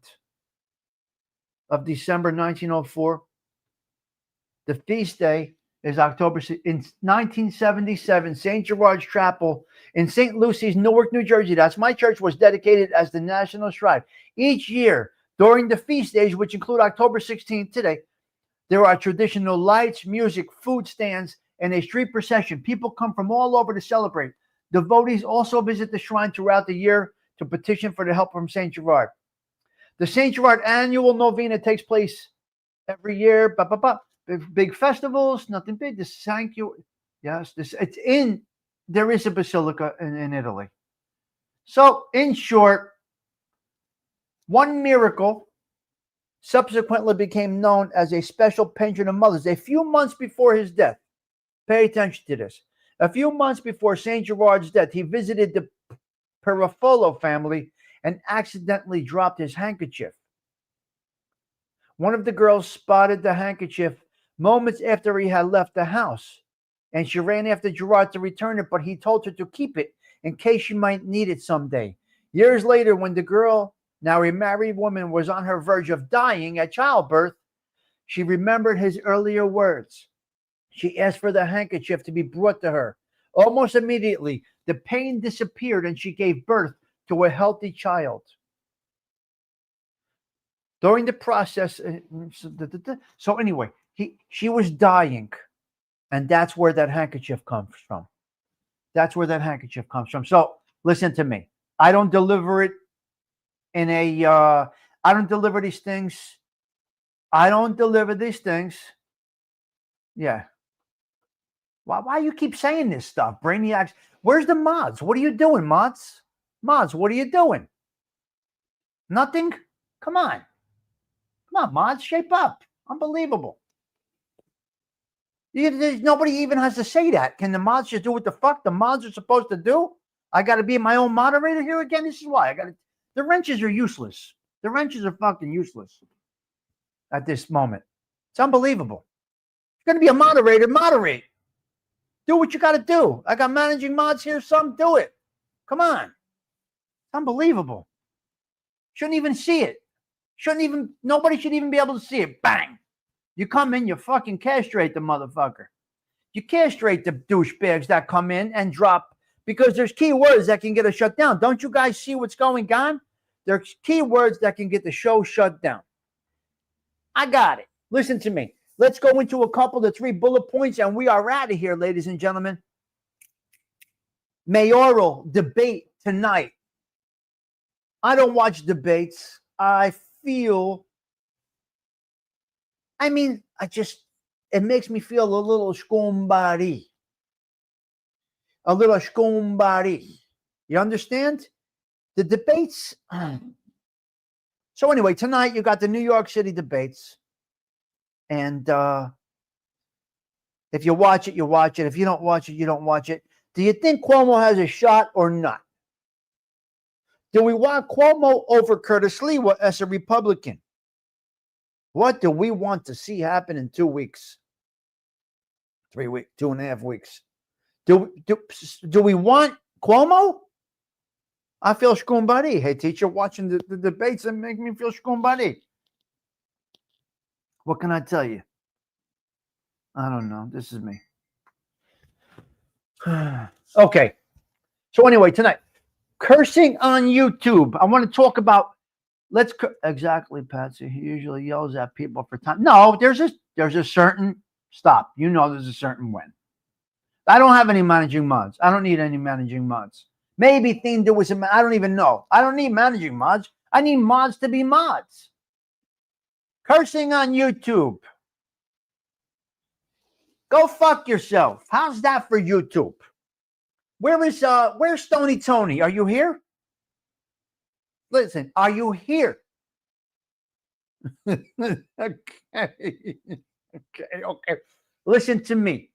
of December 1904. The feast day is October. In 1977, St. Gerard's Chapel in St. Lucy's, Newark, New Jersey, that's my church, was dedicated as the national shrine. Each year, during the feast days, which include October 16th today, there are traditional lights, music, food stands, and a street procession. People come from all over to celebrate. Devotees also visit the shrine throughout the year to petition for the help from St. Gerard. The St. Gerard annual novena takes place every year. Big festivals, nothing big. This thank you. Yes, there is a basilica in Italy. So, in short, one miracle subsequently became known as a special pension of mothers. A few months before his death, pay attention to this. A few months before St. Gerard's death, he visited the Perafolo family and accidentally dropped his handkerchief. One of the girls spotted the handkerchief moments after he had left the house, and she ran after Gerard to return it, but he told her to keep it in case she might need it someday. Years later, when the girl, now a married woman, was on her verge of dying at childbirth, she remembered his earlier words. She asked for the handkerchief to be brought to her. Almost immediately, the pain disappeared and she gave birth to a healthy child. During the process, so anyway, she was dying, and that's where that handkerchief comes from. That's where that handkerchief comes from. So listen to me. I don't deliver it in a, I don't deliver these things. I don't deliver these things. Yeah. Why you keep saying this stuff, Brainiacs? Where's the mods? What are you doing, mods? Mods, what are you doing? Nothing? Come on. Come on, mods, shape up. Unbelievable. Nobody even has to say that. Can the mods just do what the fuck the mods are supposed to do? I got to be my own moderator here again? This is why. The wrenches are useless. The wrenches are fucking useless at this moment. It's unbelievable. If you're going to be a moderator, moderate. Do what you got to do. I got managing mods here. Some do it. Come on. It's unbelievable. Shouldn't even see it. Nobody should even be able to see it. Bang. You come in, you fucking castrate the motherfucker. You castrate the douchebags that come in and drop, because there's keywords that can get us shut down. Don't you guys see what's going on? There's keywords that can get the show shut down. I got it. Listen to me. Let's go into a couple to 3 bullet points, and we are out of here, ladies and gentlemen. Mayoral debate tonight. I don't watch debates. it makes me feel a little scumbari. A little scumbari. You understand? The debates. So anyway, tonight you got the New York City debates. And if you watch it, you watch it. If you don't watch it, you don't watch it. Do you think Cuomo has a shot or not? Do we want Cuomo over Curtis Lee as a Republican? What do we want to see happen in 2 weeks? 3 weeks, 2.5 weeks. Do we want Cuomo? I feel scumbari. Hey, teacher, watching the debates and make me feel scumbari. What can I tell you? I don't know. This is me. Okay. So anyway, tonight, cursing on YouTube. I want to talk about. Exactly, Patsy. He usually yells at people for time. No, there's a certain stop. You know, there's a certain when. I don't have any managing mods. I don't need any managing mods. Maybe thing there was I don't even know. I don't need managing mods. I need mods to be mods. Cursing on YouTube. Go fuck yourself. How's that for YouTube? Where's Stony Tony? Are you here? Listen, are you here? Okay. Listen to me.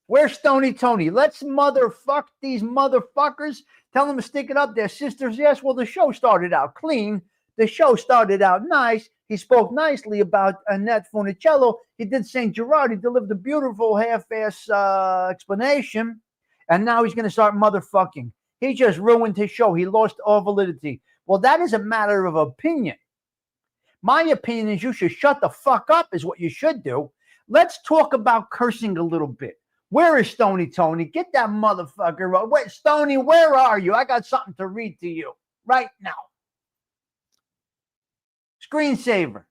Where's Stony Tony? Let's motherfuck these motherfuckers. Tell them to stick it up their sisters. Yes, well, the show started out clean. The show started out nice. He spoke nicely about Annette Funicello. He did St. Gerard. He delivered a beautiful half-ass explanation. And now he's going to start motherfucking. He just ruined his show. He lost all validity. Well, that is a matter of opinion. My opinion is you should shut the fuck up is what you should do. Let's talk about cursing a little bit. Where is Stony Tony? Get that motherfucker. Wait, Stony, where are you? I got something to read to you right now. Screensaver.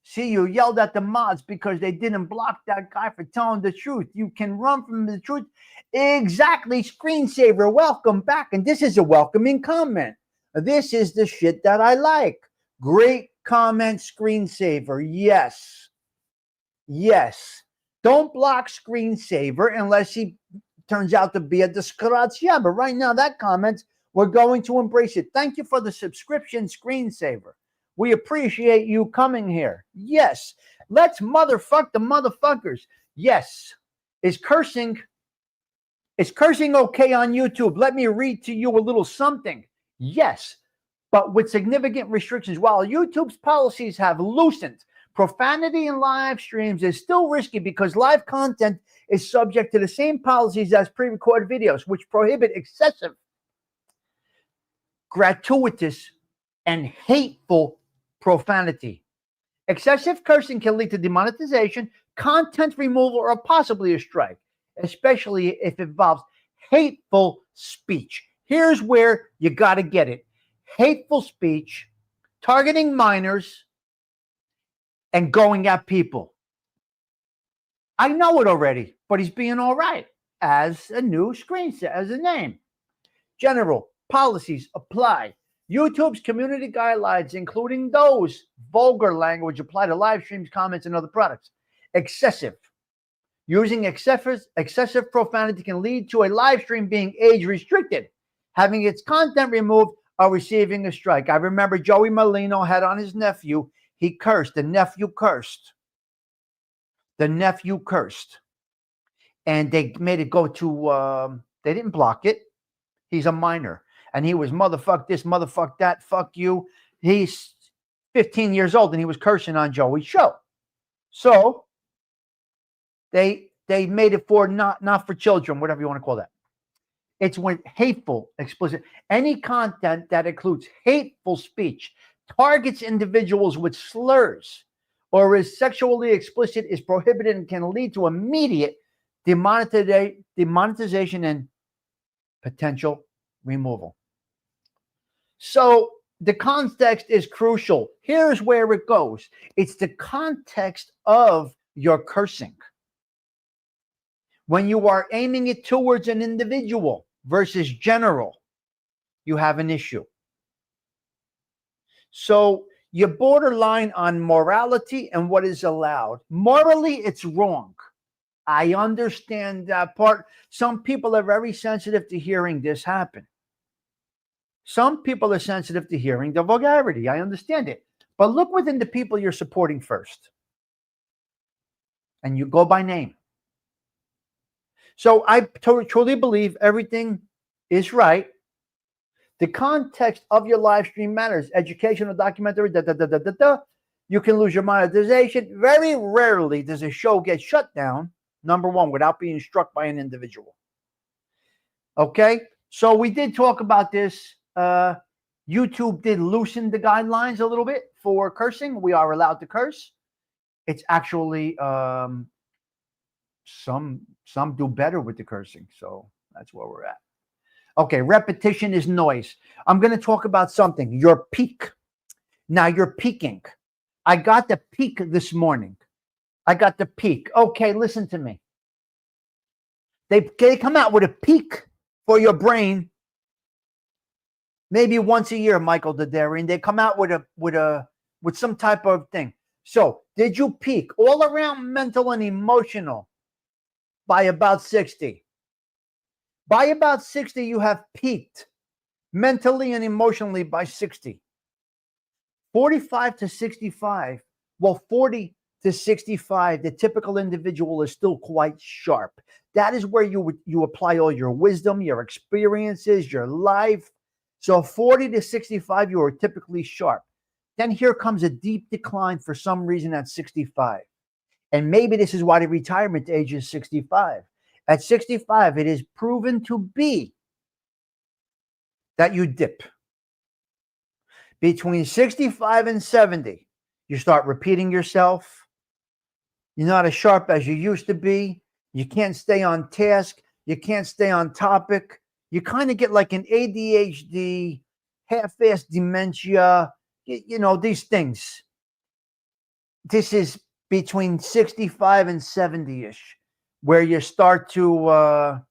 See, you yelled at the mods because they didn't block that guy for telling the truth. You can run from the truth. Exactly, Screensaver. Welcome back. And this is a welcoming comment. This is the shit that I like. Great comment, Screensaver. Yes. Yes. Don't block Screensaver unless he turns out to be a disgrazia. But right now, that comment, we're going to embrace it. Thank you for the subscription, Screensaver. We appreciate you coming here. Yes. Let's motherfuck the motherfuckers. Yes. Is cursing okay on YouTube? Let me read to you a little something. Yes, but with significant restrictions. While YouTube's policies have loosened, profanity in live streams is still risky because live content is subject to the same policies as pre-recorded videos, which prohibit excessive, gratuitous, and hateful profanity. Excessive cursing can lead to demonetization, content removal, or possibly a strike, especially if it involves hateful speech. Here's where you got to get it. Hateful speech, targeting minors, and going at people. I know it already, but he's being all right as a new screensaver, as a name. General policies apply. YouTube's community guidelines, including those vulgar language, apply to live streams, comments, and other products. Excessive. Using excessive profanity can lead to a live stream being age restricted, having its content removed, or receiving a strike. I remember Joey Molino had on his nephew. He cursed. The nephew cursed. The nephew cursed. And they made it go to, they didn't block it. He's a minor. And he was motherfuck this, motherfuck that, fuck you. He's 15 years old and he was cursing on Joey's show. So they made it for not for children, whatever you want to call that. It's when hateful, explicit, any content that includes hateful speech, targets individuals with slurs, or is sexually explicit is prohibited and can lead to immediate demonetization and potential removal. So the context is crucial. Here's where it goes. It's the context of you're cursing. When you are aiming it towards an individual versus general, you have an issue. So you're borderline on morality and what is allowed. Morally, it's wrong. I understand that part. Some people are very sensitive to hearing this happen. Some people are sensitive to hearing the vulgarity. I understand it. But look within the people you're supporting first. And you go by name. So I truly believe everything is right. The context of your live stream matters. Educational, documentary, You can lose your monetization. Very rarely does a show get shut down, number one, without being struck by an individual. Okay? So we did talk about this. YouTube did loosen the guidelines a little bit for cursing. We are allowed to curse. It's actually some do better with the cursing. So that's where we're at. Okay, repetition is noise. I'm going to talk about something. Your peak. Now you're peaking. I got the peak this morning. I got the peak. Okay, listen to me. They come out with a peak for your brain maybe once a year, Michael Dadarian. They come out with some type of thing. So did you peak all around mental and emotional by about 60? By about 60, you have peaked mentally and emotionally by 60. 45 to 65, well, 40 to 65, the typical individual is still quite sharp. That is where you apply all your wisdom, your experiences, your life. So 40 to 65, you are typically sharp. Then here comes a deep decline for some reason at 65. And maybe this is why the retirement age is 65. At 65, it is proven to be that you dip. Between 65 and 70, you start repeating yourself. You're not as sharp as you used to be. You can't stay on task. You can't stay on topic. You kind of get like an ADHD, half-assed dementia, these things. This is between 65 and 70-ish, where you start to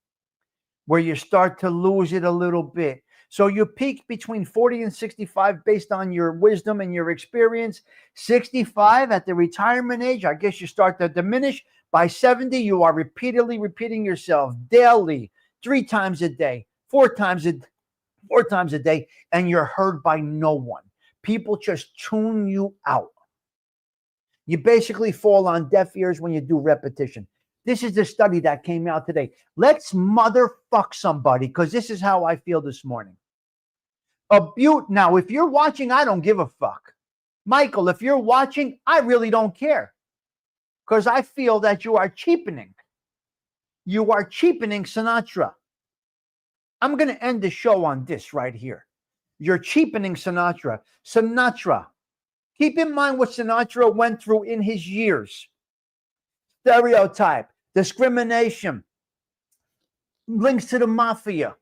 lose it a little bit. So you peak between 40 and 65 based on your wisdom and your experience. 65 at the retirement age, I guess you start to diminish. By 70, you are repeatedly repeating yourself daily, 3 times a day, 4 times a day, and you're heard by no one. People just tune you out. You basically fall on deaf ears when you do repetition. This is the study that came out today. Let's motherfuck somebody, because this is how I feel this morning. Now, if you're watching, I don't give a fuck. Michael, if you're watching, I really don't care, because I feel that you are cheapening. You are cheapening Sinatra. I'm going to end the show on this right here. You're cheapening Sinatra. Sinatra. Keep in mind what Sinatra went through in his years. Stereotype, discrimination, links to the mafia.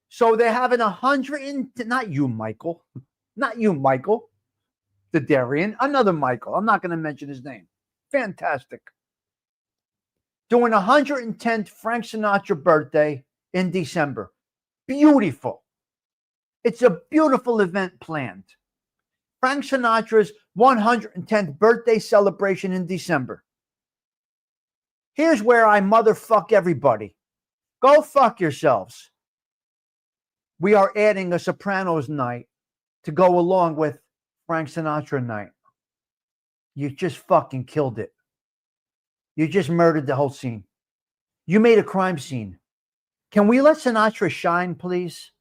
So they're having not you, Michael, Dadarian, another Michael. I'm not going to mention his name. Fantastic. Doing 110th Frank Sinatra birthday in December. Beautiful. It's a beautiful event planned. Frank Sinatra's 110th birthday celebration in December. Here's where I motherfuck everybody. Go fuck yourselves. We are adding a Sopranos night to go along with Frank Sinatra night. You just fucking killed it. You just murdered the whole scene. You made a crime scene. Can we let Sinatra shine, please?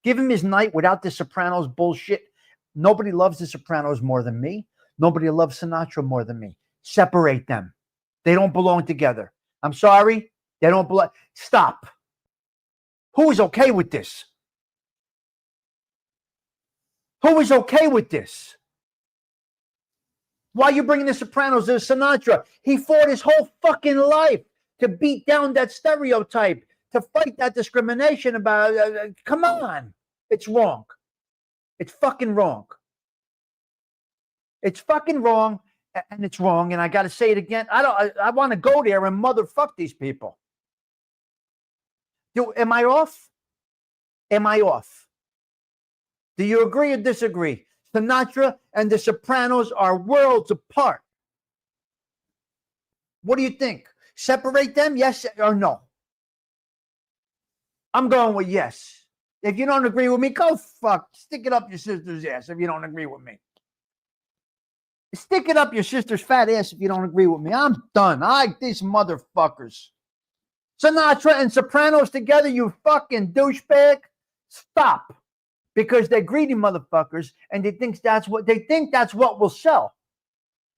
Give him his night without the Sopranos bullshit. Nobody loves the Sopranos more than me. Nobody loves Sinatra more than me. Separate them. They don't belong together. I'm sorry. They don't belong. Stop. Who is okay with this? Who is okay with this? Why are you bringing the Sopranos to Sinatra? He fought his whole fucking life to beat down that stereotype, to fight that discrimination about, come on. It's wrong. It's fucking wrong. It's fucking wrong. and it's wrong, and I got to say it again. I want to go there and motherfuck these people. Am I off? Am I off? Do you agree or disagree? Sinatra and the Sopranos are worlds apart. What do you think? Separate them, yes or no? I'm going with yes. If you don't agree with me, go fuck. Stick it up your sister's ass if you don't agree with me. Stick it up your sister's fat ass if you don't agree with me. I'm done. These motherfuckers. Sinatra and Sopranos together, you fucking douchebag. Stop. Because they're greedy motherfuckers and they think that's what will sell.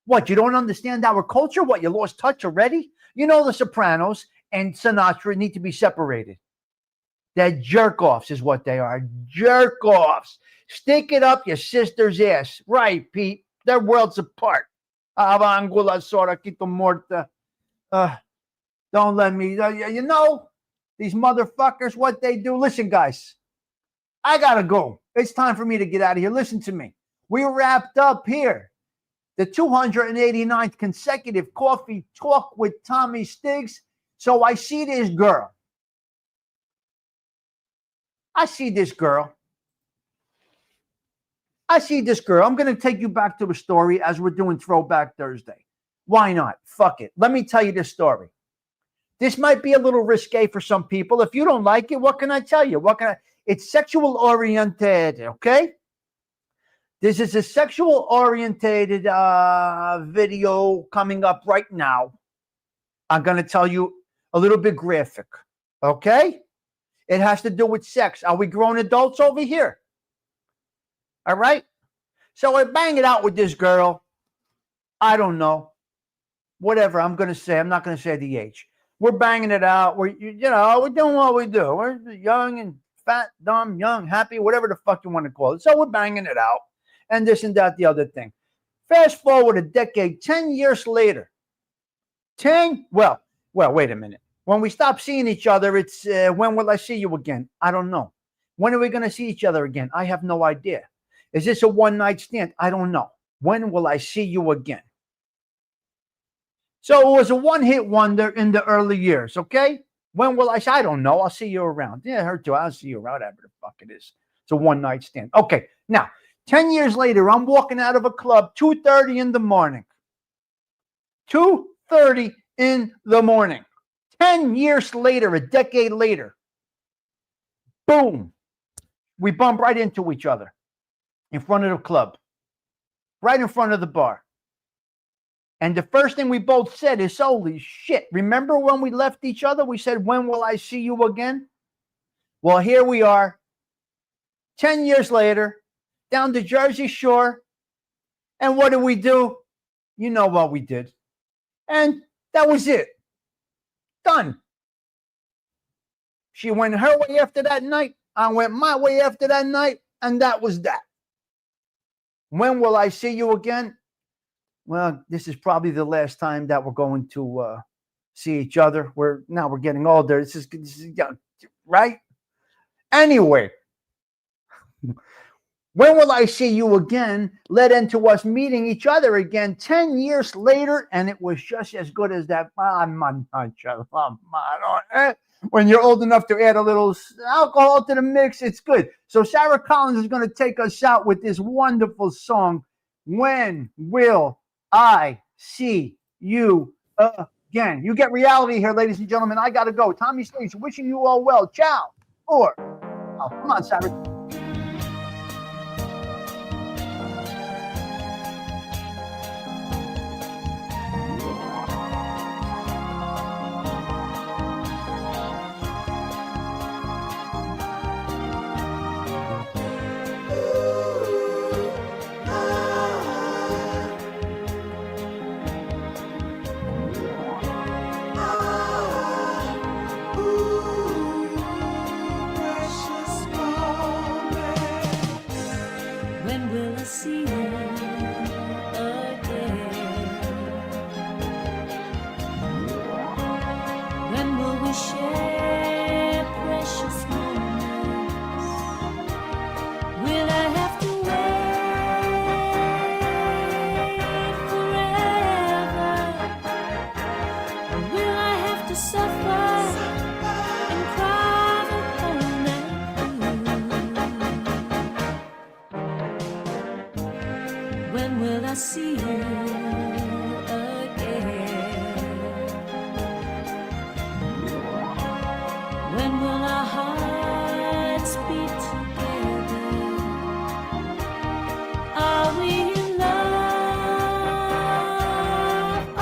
What, you don't understand our culture? What, you lost touch already? You know the Sopranos and Sinatra need to be separated. They're jerk-offs is what they are. Jerk-offs. Stick it up your sister's ass. Right, Pete. They're worlds apart. Avangula sora quito morta. Don't let me. You know, these motherfuckers, what they do. Listen, guys. I got to go. It's time for me to get out of here. Listen to me. We wrapped up here the 289th consecutive Kawfee Talk with Tommy Stigs. So I see this girl. I'm going to take you back to the story as we're doing Throwback Thursday. Why not? Fuck it. Let me tell you this story. This might be a little risque for some people. If you don't like it, what can I tell you? It's sexual oriented, okay? This is a sexual orientated video coming up right now. I'm going to tell you a little bit graphic, okay? It has to do with sex. Are we grown adults over here? All right? So I bang it out with this girl. I don't know. Whatever I'm going to say. I'm not going to say the age. We're banging it out. We're doing what we do. We're young and fat, dumb, young, happy, whatever the fuck you want to call it. So we're banging it out. And this and that, the other thing. Fast forward a decade, 10 years later. Well, wait a minute. When we stop seeing each other, it's when will I see you again? I don't know. When are we going to see each other again? I have no idea. Is this a one-night stand? I don't know. When will I see you again? So it was a one-hit wonder in the early years, okay? When will I say? I don't know. I'll see you around. Yeah, her too. I'll see you around, whatever the fuck it is. It's a one-night stand. Okay, now, 10 years later, I'm walking out of a club, 2:30 in the morning. 2:30 in the morning. 10 years later, a decade later, boom, we bump right into each other in front of the club, right in front of the bar. And the first thing we both said is, holy shit, remember when we left each other? We said, when will I see you again? Well, here we are, 10 years later, down the Jersey Shore. And what did we do? You know what we did. And that was it. Done. She went her way after that night. I went my way after that night. And that was that. When will I see you again? Well, this is probably the last time that we're going to see each other. We're getting older. This is right? Anyway, when will I see you again led into us meeting each other again 10 years later, and it was just as good as that. When you're old enough to add a little alcohol to the mix, it's good. So Sarah Collins is going to take us out with this wonderful song, When Will I See You Again? You get reality here, ladies and gentlemen. I got to go. Tommy Stigs wishing you all well. Ciao. Come on, Sarah. Precious God. When will I see you again? When will our hearts beat together? Are we in love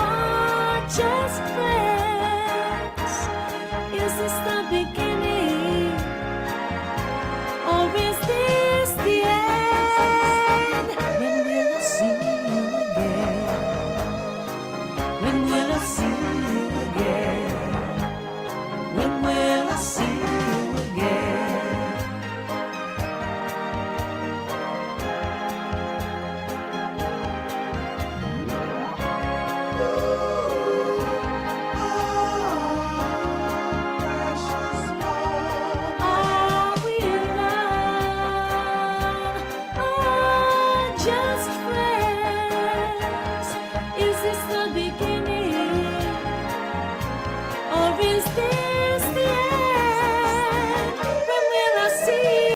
or just friends? Is this the beginning or is this the end? When will I see you again? When will I see you again? When will I see you again? Are we in love or just friends? Is this the beginning?